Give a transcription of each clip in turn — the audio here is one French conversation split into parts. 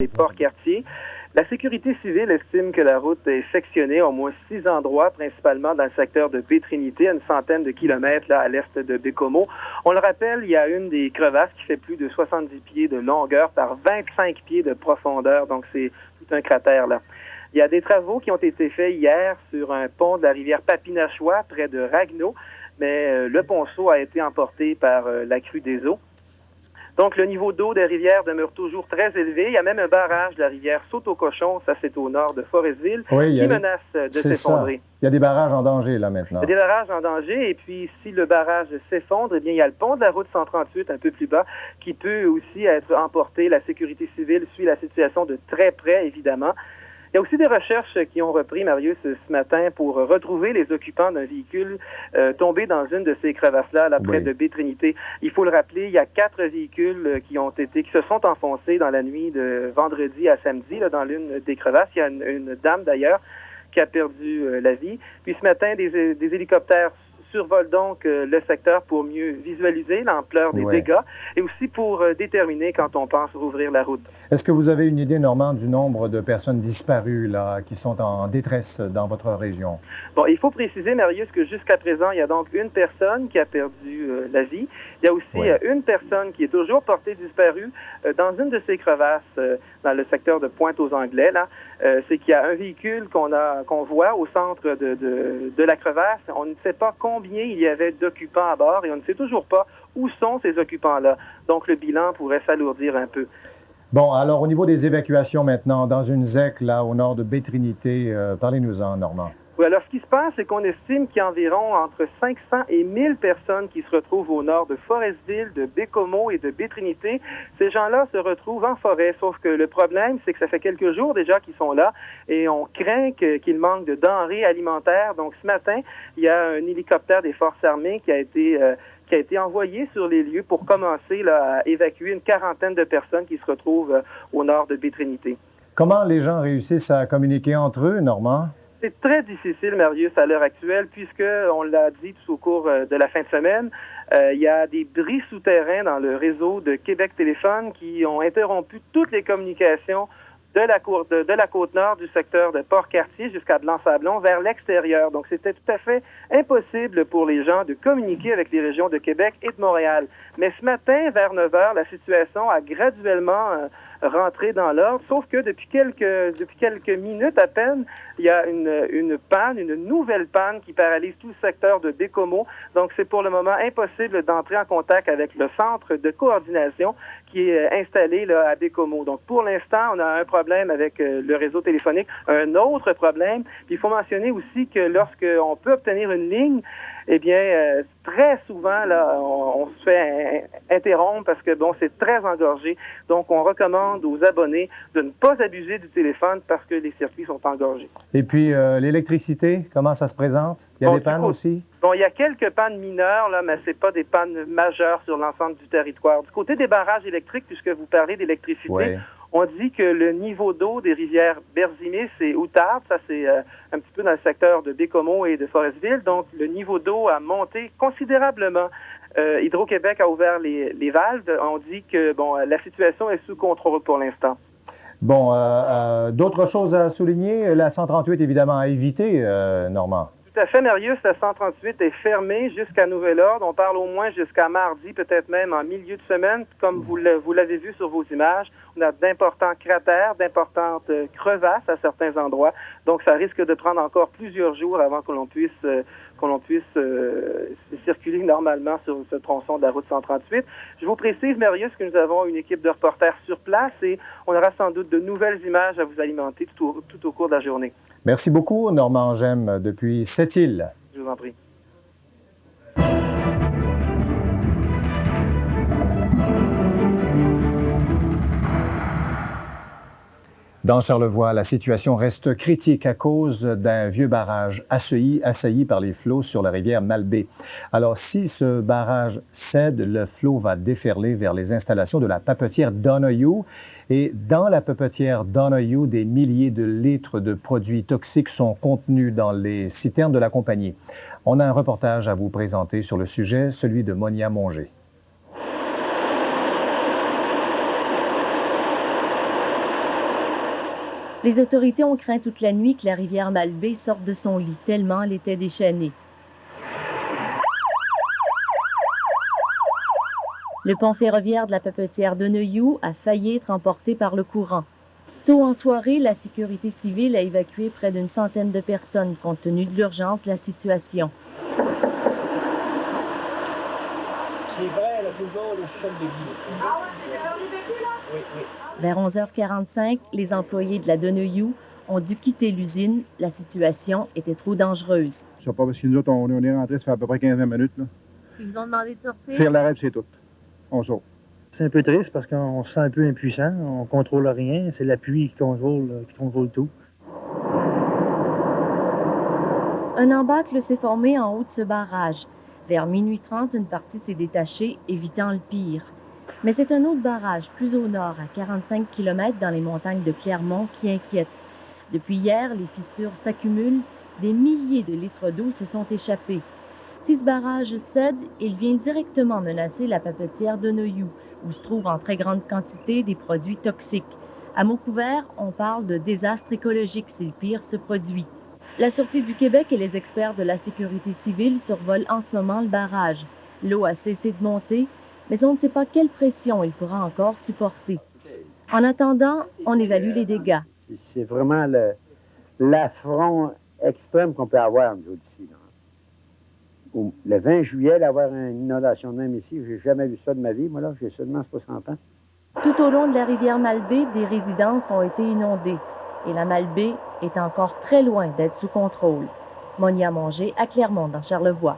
des Port-Cartier. La sécurité civile estime que la route est sectionnée à au moins 6 endroits, principalement dans le secteur de Baie-Trinité, à une centaine de kilomètres là, à l'est de Bécomo. On le rappelle, il y a une des crevasses qui fait plus de 70 pieds de longueur par 25 pieds de profondeur, donc c'est tout un cratère là. Il y a des travaux qui ont été faits hier sur un pont de la rivière Papinachois, près de Ragno, mais le ponceau a été emporté par la crue des eaux. Donc, le niveau d'eau des rivières demeure toujours très élevé. Il y a même un barrage de la rivière Saute-au-Cochon, ça c'est au nord de Forestville, qui menace de s'effondrer. Il y a des barrages en danger, là, maintenant. Il y a des barrages en danger, et puis si le barrage s'effondre, eh bien, il y a le pont de la route 138, un peu plus bas, qui peut aussi être emporté. La sécurité civile suit la situation de très près, évidemment. Il y a aussi des recherches qui ont repris, Marius, ce matin pour retrouver les occupants d'un véhicule tombé dans une de ces crevasses-là, là, près de Baie-Trinité. Il faut le rappeler, il y a 4 véhicules qui se sont enfoncés dans la nuit de vendredi à samedi, là, dans l'une des crevasses. Il y a une dame, d'ailleurs, qui a perdu la vie. Puis ce matin, des hélicoptères survolent donc le secteur pour mieux visualiser l'ampleur des dégâts et aussi pour déterminer quand on pense rouvrir la route. Est-ce que vous avez une idée, Normand, du nombre de personnes disparues là, qui sont en détresse dans votre région? Bon, il faut préciser, Marius, que jusqu'à présent, il y a donc une personne qui a perdu la vie. Il y a aussi une personne qui est toujours portée disparue dans une de ces crevasses dans le secteur de Pointe-aux-Anglais. Là, c'est qu'il y a un véhicule qu'on voit au centre de la crevasse. On ne sait pas combien il y avait d'occupants à bord et on ne sait toujours pas où sont ces occupants-là. Donc, le bilan pourrait s'alourdir un peu. Bon, alors au niveau des évacuations maintenant, dans une ZEC, là, au nord de Baie-Trinité, parlez-nous-en, Normand. Oui, alors ce qui se passe, c'est qu'on estime qu'il y a environ entre 500 et 1000 personnes qui se retrouvent au nord de Forestville, de Bécomo et de Baie-Trinité. Ces gens-là se retrouvent en forêt, sauf que le problème, c'est que ça fait quelques jours déjà qu'ils sont là et on craint qu'il manque de denrées alimentaires. Donc ce matin, il y a un hélicoptère des Forces armées qui a été envoyé sur les lieux pour commencer là, à évacuer une quarantaine de personnes qui se retrouvent au nord de Baie-Trinité. Comment les gens réussissent à communiquer entre eux, Normand? C'est très difficile, Marius, à l'heure actuelle, puisque, on l'a dit tout au cours de la fin de semaine, il y a des bris souterrains dans le réseau de Québec Téléphone qui ont interrompu toutes les communications de la côte nord du secteur de Port-Cartier jusqu'à Blanc-Sablon vers l'extérieur. Donc, c'était tout à fait impossible pour les gens de communiquer avec les régions de Québec et de Montréal. Mais ce matin, vers 9 heures, la situation a graduellement rentré dans l'ordre, sauf que depuis quelques minutes à peine, il y a une nouvelle panne qui paralyse tout le secteur de Bécomo. Donc, c'est pour le moment impossible d'entrer en contact avec le centre de coordination qui est installé là, à Bécomo. Donc, pour l'instant, on a un problème avec le réseau téléphonique, un autre problème. Puis, il faut mentionner aussi que lorsqu'on peut obtenir une ligne, eh bien, très souvent, là, on se fait interrompre parce que, bon, c'est très engorgé. Donc, on recommande aux abonnés de ne pas abuser du téléphone parce que les circuits sont engorgés. Et puis, l'électricité, comment ça se présente? Il y a des pannes aussi? Bon, il y a quelques pannes mineures, là, mais c'est pas des pannes majeures sur l'ensemble du territoire. Du côté des barrages électriques, puisque vous parlez d'électricité, on dit que le niveau d'eau des rivières Berzimis et Outarde, ça c'est un petit peu dans le secteur de Bécomo et de Forestville, donc le niveau d'eau a monté considérablement. Hydro-Québec a ouvert les valves. On dit que bon, la situation est sous contrôle pour l'instant. Bon, d'autres choses à souligner? La 138, évidemment, à éviter, Normand. Tout à fait, Marius. La 138 est fermée jusqu'à nouvel ordre. On parle au moins jusqu'à mardi, peut-être même en milieu de semaine. Comme vous l'avez vu sur vos images, on a d'importants cratères, d'importantes crevasses à certains endroits. Donc, ça risque de prendre encore plusieurs jours avant que l'on puisse circuler normalement sur ce tronçon de la route 138. Je vous précise, Marius, que nous avons une équipe de reporters sur place et on aura sans doute de nouvelles images à vous alimenter tout au cours de la journée. Merci beaucoup, Normand Gemme, depuis Sept-Îles. Je vous en prie. Dans Charlevoix, la situation reste critique à cause d'un vieux barrage assailli par les flots sur la rivière Malbaie. Alors, si ce barrage cède, le flot va déferler vers les installations de la papetière Donohue. Et dans la papetière Donohue, des milliers de litres de produits toxiques sont contenus dans les citernes de la compagnie. On a un reportage à vous présenter sur le sujet, celui de Monia Monger. Les autorités ont craint toute la nuit que la rivière Malbaie sorte de son lit, tellement elle était déchaînée. Le pont ferroviaire de la Papetière de Neuilloux a failli être emporté par le courant. Tôt en soirée, la sécurité civile a évacué près d'une centaine de personnes compte tenu de l'urgence de la situation. C'est vrai, là, toujours le sol de Guy. Ah ouais, c'est l'heure du vécu, là? Oui, oui. Vers 11h45, les employés de la de Neuilloux ont dû quitter l'usine. La situation était trop dangereuse. C'est pas parce que nous autres, on est rentrés, ça fait à peu près 15 minutes. Là. Ils vous ont demandé de sortir? Faire l'arrêt, c'est tout. On sort. C'est un peu triste parce qu'on se sent un peu impuissant, on contrôle rien, c'est l'appui qui contrôle tout. Un embâcle s'est formé en haut de ce barrage. Vers minuit 30, une partie s'est détachée, évitant le pire. Mais c'est un autre barrage, plus au nord, à 45 km dans les montagnes de Clermont, qui inquiète. Depuis hier, les fissures s'accumulent, des milliers de litres d'eau se sont échappés. Si ce barrage cède, il vient directement menacer la papetière de Neuilloux, où se trouvent en très grande quantité des produits toxiques. À mots couverts, on parle de désastre écologique si le pire se produit. La Sûreté du Québec et les experts de la sécurité civile survolent en ce moment le barrage. L'eau a cessé de monter, mais on ne sait pas quelle pression il pourra encore supporter. En attendant, on évalue les dégâts. C'est vraiment l'affront extrême qu'on peut avoir, nous autres, ici. Là. Le 20 juillet, d'avoir une inondation de même ici, j'ai jamais vu ça de ma vie. Moi, là, j'ai seulement 60 ans. Tout au long de la rivière Malbaie, des résidences ont été inondées. Et la Malbaie est encore très loin d'être sous contrôle. Monia Mongé à Clermont, dans Charlevoix.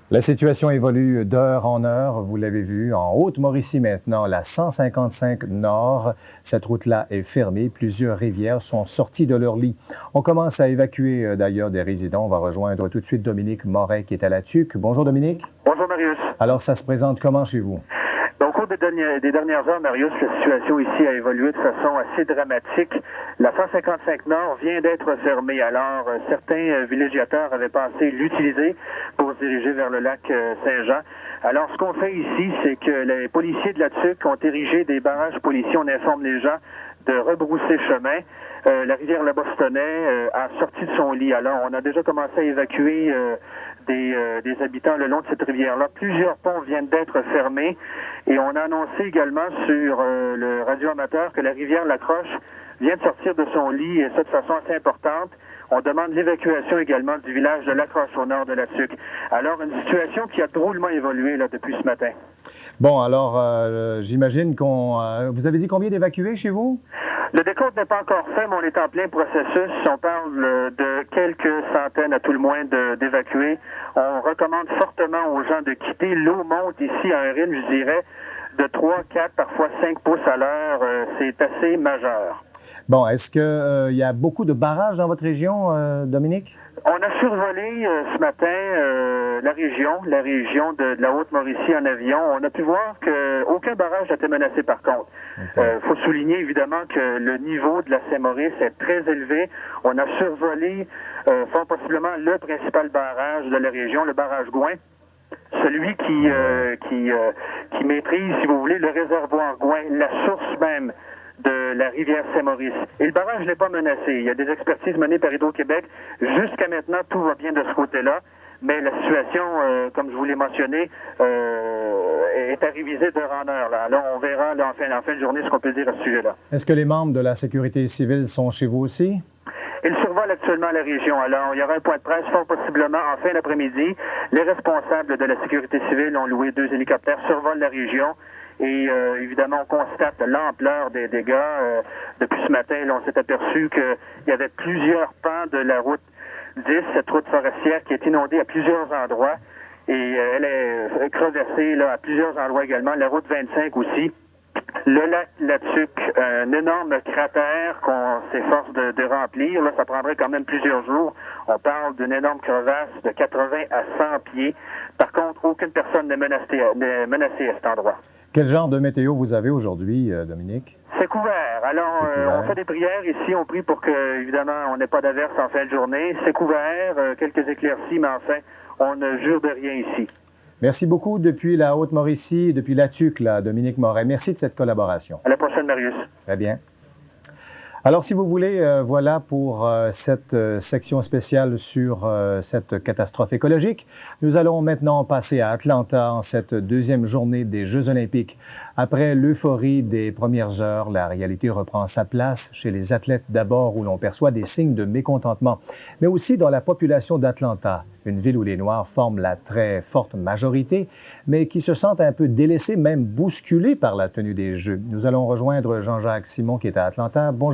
La situation évolue d'heure en heure, vous l'avez vu, en Haute-Mauricie maintenant, la 155 Nord. Cette route-là est fermée, plusieurs rivières sont sorties de leur lit. On commence à évacuer d'ailleurs des résidents. On va rejoindre tout de suite Dominique Moret qui est à la TUC. Bonjour Dominique. Bonjour Marius. Alors ça se présente comment chez vous? Au cours des dernières heures, Marius, la situation ici a évolué de façon assez dramatique. La 155 Nord vient d'être fermée. Alors, certains villégiateurs avaient pensé l'utiliser pour se diriger vers le lac Saint-Jean. Alors, ce qu'on fait ici, c'est que les policiers de la TUC ont érigé des barrages policiers. On informe les gens de rebrousser chemin. La rivière La Bostonnais a sorti de son lit. Alors, on a déjà commencé à évacuer des habitants le long de cette rivière-là. Plusieurs ponts viennent d'être fermés et on a annoncé également sur le radio-amateur que la rivière Lacroche vient de sortir de son lit et ça de façon assez importante. On demande l'évacuation également du village de Lacroche au nord de la TUC. Alors, une situation qui a drôlement évolué là, depuis ce matin. Bon, alors, j'imagine vous avez dit combien d'évacués chez vous? Le décompte n'est pas encore fait, mais on est en plein processus. On parle de quelques centaines, à tout le moins, d'évacuer. On recommande fortement aux gens de quitter. L'eau monte ici à un rythme, je dirais, de 3, 4, parfois 5 pouces à l'heure. C'est assez majeur. Bon, est-ce qu'il y a beaucoup de barrages dans votre région, Dominique? On a survolé ce matin la région de la Haute-Mauricie en avion. On a pu voir qu'aucun barrage n'a été menacé par contre. Il faut souligner évidemment que le niveau de la Saint-Maurice est très élevé. On a survolé fort possiblement le principal barrage de la région, le barrage Gouin. Celui qui maîtrise, si vous voulez, le réservoir Gouin, la source même de la rivière Saint-Maurice. Et le barrage n'est pas menacé. Il y a des expertises menées par Hydro-Québec. Jusqu'à maintenant, tout va bien de ce côté-là. Mais la situation, comme je vous l'ai mentionné, est à réviser d'heure en heure. Là. Alors, on verra là, en fin de journée ce qu'on peut dire à ce sujet-là. Est-ce que les membres de la sécurité civile sont chez vous aussi? Ils survolent actuellement la région. Alors, il y aura un point de presse fort possiblement en fin d'après-midi. Les responsables de la sécurité civile ont loué 2 hélicoptères, survolent la région. Et évidemment, on constate l'ampleur des dégâts. Depuis ce matin, là, on s'est aperçu qu'il y avait plusieurs pans de la route 10, cette route forestière qui est inondée à plusieurs endroits. Et elle est crevassée là, à plusieurs endroits également. La route 25 aussi. Le lac Latuc, un énorme cratère qu'on s'efforce de remplir. Là, ça prendrait quand même plusieurs jours. On parle d'une énorme crevasse de 80 à 100 pieds. Par contre, aucune personne n'est menacée à cet endroit. Quel genre de météo vous avez aujourd'hui, Dominique? C'est couvert. Alors, on fait des prières ici. On prie pour que, évidemment, on n'ait pas d'averse en fin de journée. C'est couvert, quelques éclaircies, mais enfin, on ne jure de rien ici. Merci beaucoup depuis la Haute-Mauricie, depuis la TUC, là, Dominique Moret. Merci de cette collaboration. À la prochaine, Marius. Très bien. Alors, si vous voulez, voilà pour cette section spéciale sur cette catastrophe écologique. Nous allons maintenant passer à Atlanta en cette deuxième journée des Jeux olympiques. Après l'euphorie des premières heures, la réalité reprend sa place chez les athlètes d'abord où l'on perçoit des signes de mécontentement, mais aussi dans la population d'Atlanta, une ville où les Noirs forment la très forte majorité, mais qui se sentent un peu délaissés, même bousculés par la tenue des Jeux. Nous allons rejoindre Jean-Jacques Simon qui est à Atlanta. Bonjour.